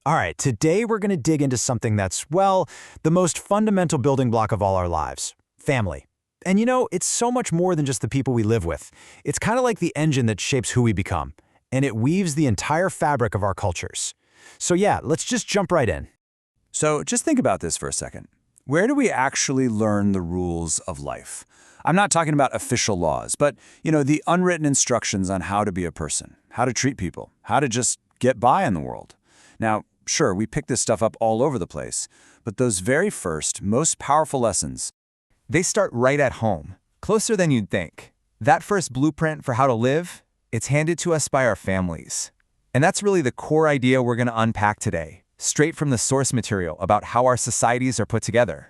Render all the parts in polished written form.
All right, today we're going to dig into something that's, well, the most fundamental building block of all our lives, family. And it's so much more than just the people we live with. It's kind of like the engine that shapes who we become, and it weaves the entire fabric of our cultures. So yeah, let's just jump right in. So just think about this for a second. Where do we actually learn the rules of life? I'm not talking about official laws, but, the unwritten instructions on how to be a person, how to treat people, how to just get by in the world. Now, sure, we pick this stuff up all over the place, but those very first, most powerful lessons, they start right at home, closer than you'd think. That first blueprint for how to live, it's handed to us by our families. And that's really the core idea we're going to unpack today, straight from the source material about how our societies are put together.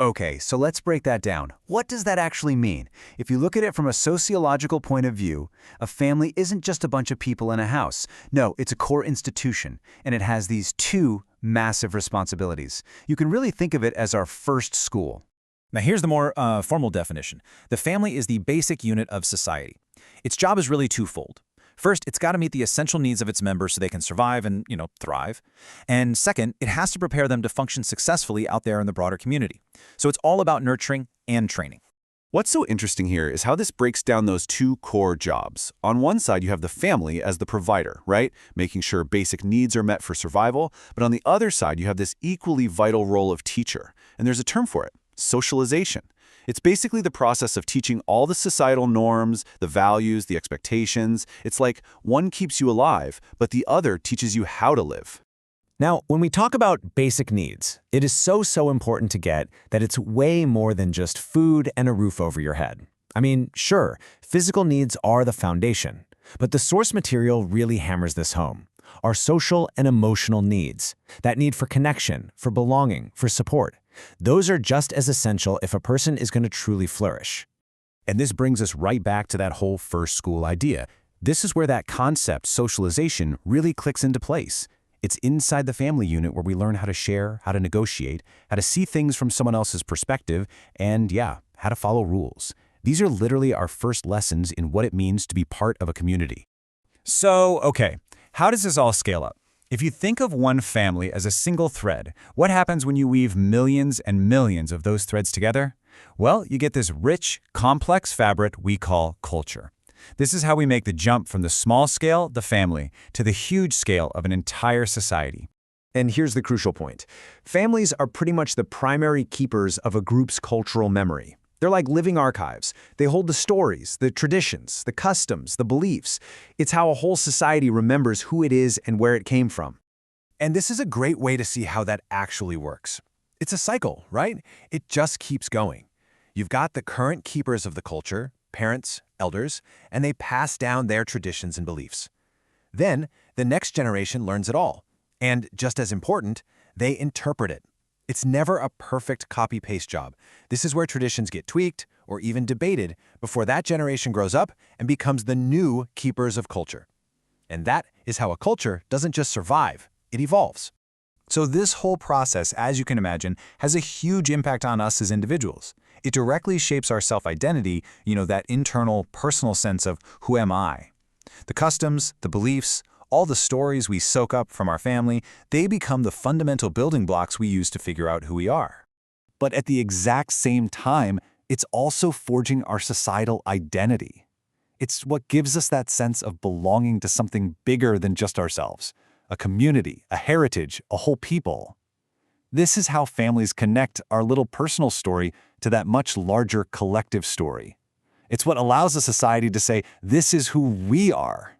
Okay, so let's break that down. What does that actually mean? If you look at it from a sociological point of view, a family isn't just a bunch of people in a house. No, it's a core institution, and it has these two massive responsibilities. You can really think of it as our first school. Now here's the more formal definition. The family is the basic unit of society. Its job is really twofold. First, it's got to meet the essential needs of its members so they can survive and, thrive. And second, it has to prepare them to function successfully out there in the broader community. So it's all about nurturing and training. What's so interesting here is how this breaks down those two core jobs. On one side, you have the family as the provider, right? Making sure basic needs are met for survival. But on the other side, you have this equally vital role of teacher. And there's a term for it, socialization. It's basically the process of teaching all the societal norms, the values, the expectations. It's like one keeps you alive, but the other teaches you how to live. Now, when we talk about basic needs, it is so important to get that it's way more than just food and a roof over your head. I mean, sure, physical needs are the foundation, but the source material really hammers this home. Our social and emotional needs, that need for connection, for belonging, for support. Those are just as essential if a person is going to truly flourish. And this brings us right back to that whole first school idea. This is where that concept, socialization, really clicks into place. It's inside the family unit where we learn how to share, how to negotiate, how to see things from someone else's perspective, and how to follow rules. These are literally our first lessons in what it means to be part of a community. So, okay, how does this all scale up? If you think of one family as a single thread, what happens when you weave millions and millions of those threads together? Well, you get this rich, complex fabric we call culture. This is how we make the jump from the small scale, the family, to the huge scale of an entire society. And here's the crucial point. Families are pretty much the primary keepers of a group's cultural memory. They're like living archives. They hold the stories, the traditions, the customs, the beliefs. It's how a whole society remembers who it is and where it came from. And this is a great way to see how that actually works. It's a cycle, right? It just keeps going. You've got the current keepers of the culture, parents, elders, and they pass down their traditions and beliefs. Then, the next generation learns it all. And just as important, they interpret it. It's never a perfect copy-paste job. This is where traditions get tweaked or even debated before that generation grows up and becomes the new keepers of culture. And that is how a culture doesn't just survive, it evolves. So this whole process, as you can imagine, has a huge impact on us as individuals. It directly shapes our self-identity, that internal, personal sense of who am I? The customs, the beliefs, all the stories we soak up from our family, they become the fundamental building blocks we use to figure out who we are. But at the exact same time, it's also forging our societal identity. It's what gives us that sense of belonging to something bigger than just ourselves, a community, a heritage, a whole people. This is how families connect our little personal story to that much larger collective story. It's what allows a society to say, this is who we are.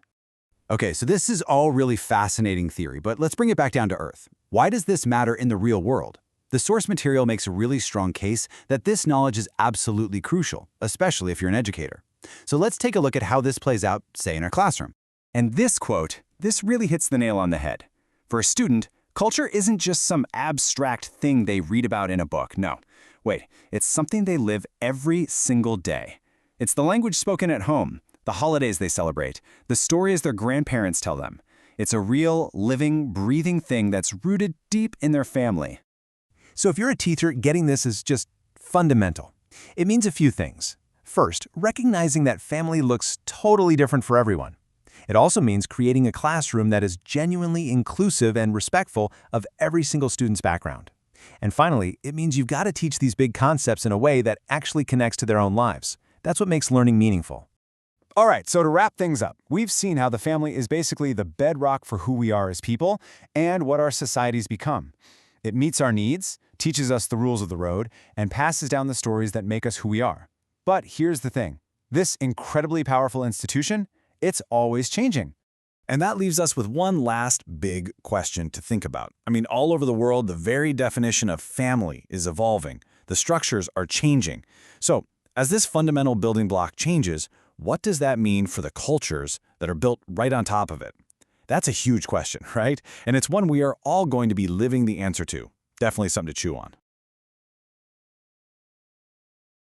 Okay, so this is all really fascinating theory, but let's bring it back down to earth. Why does this matter in the real world? The source material makes a really strong case that this knowledge is absolutely crucial, especially if you're an educator. So let's take a look at how this plays out, say, in our classroom. And this quote, this really hits the nail on the head. For a student, culture isn't just some abstract thing they read about in a book. No, wait, it's something they live every single day. It's the language spoken at home, the holidays they celebrate, the stories their grandparents tell them. It's a real, living, breathing thing that's rooted deep in their family. So if you're a teacher, getting this is just fundamental. It means a few things. First, recognizing that family looks totally different for everyone. It also means creating a classroom that is genuinely inclusive and respectful of every single student's background. And finally, it means you've got to teach these big concepts in a way that actually connects to their own lives. That's what makes learning meaningful. All right, so to wrap things up, we've seen how the family is basically the bedrock for who we are as people and what our societies become. It meets our needs, teaches us the rules of the road, and passes down the stories that make us who we are. But here's the thing. This incredibly powerful institution, it's always changing. And that leaves us with one last big question to think about. I mean, all over the world, the very definition of family is evolving. The structures are changing. So, as this fundamental building block changes, what does that mean for the cultures that are built right on top of it? That's a huge question, right? And it's one we are all going to be living the answer to. Definitely something to chew on.